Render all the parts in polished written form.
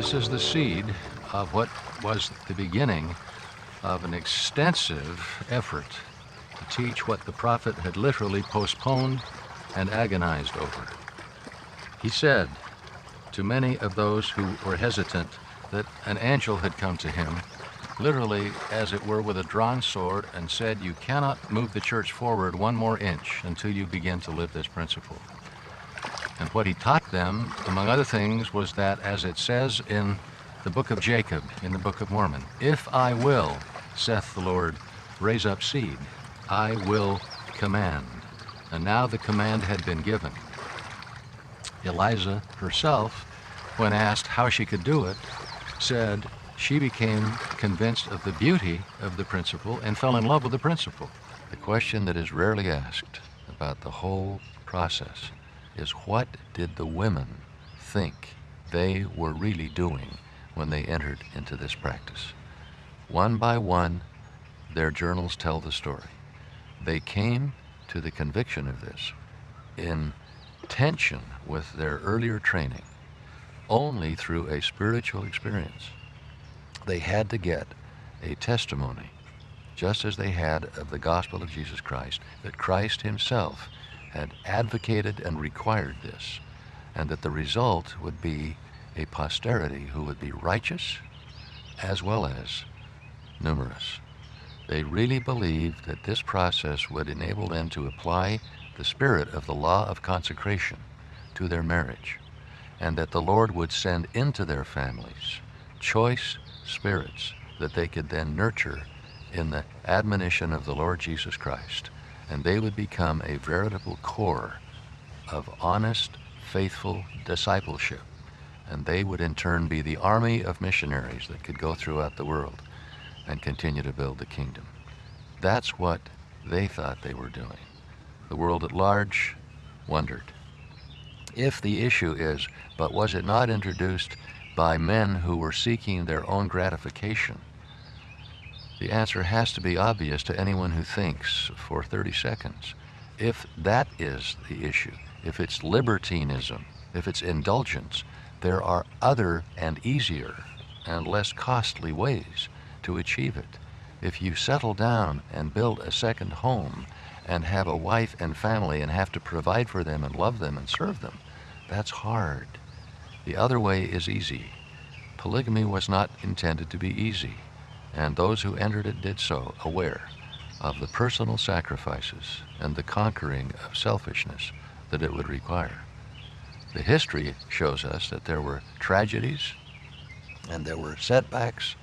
This is the seed of what was the beginning of an extensive effort to teach what the prophet had literally postponed and agonized over. He said to many of those who were hesitant that an angel had come to him, literally as it were with a drawn sword, and said, "You cannot move the church forward one more inch until you begin to live this principle." And what he taught them, among other things, was that, as it says in the book of Jacob, in the book of Mormon, "If I will, saith the Lord, raise up seed, I will command." And now the command had been given. Eliza herself, when asked how she could do it, said she became convinced of the beauty of the principle and fell in love with the principle. The question that is rarely asked about the whole process is, what did the women think they were really doing when they entered into this practice? One by one, their journals tell the story. They came to the conviction of this in tension with their earlier training only through a spiritual experience. They had to get a testimony, just as they had of the gospel of Jesus Christ, that Christ himself had advocated and required this, and that the result would be a posterity who would be righteous as well as numerous. They really believed that this process would enable them to apply the spirit of the law of consecration to their marriage, and that the Lord would send into their families choice spirits that they could then nurture in the admonition of the Lord Jesus Christ, and they would become a veritable core of honest, faithful discipleship, and they would in turn be the army of missionaries that could go throughout the world and continue to build the kingdom. That's what they thought they were doing. The world at large wondered. If the issue is, but was it not introduced by men who were seeking their own gratification? The answer has to be obvious to anyone who thinks for 30 seconds. If that is the issue, if it's libertinism, if it's indulgence, there are other and easier and less costly ways to achieve it. If you settle down and build a second home and have a wife and family and have to provide for them and love them and serve them, that's hard. The other way is easy. Polygamy was not intended to be easy, and those who entered it did so aware of the personal sacrifices and the conquering of selfishness that it would require. The history shows us that there were tragedies and there were setbacks,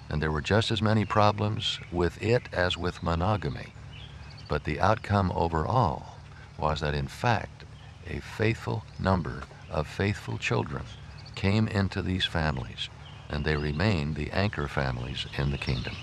and there were just as many problems with it as with monogamy. But the outcome overall was that, in fact, a faithful number of faithful children came into these families, and they remained the anchor families in the kingdom.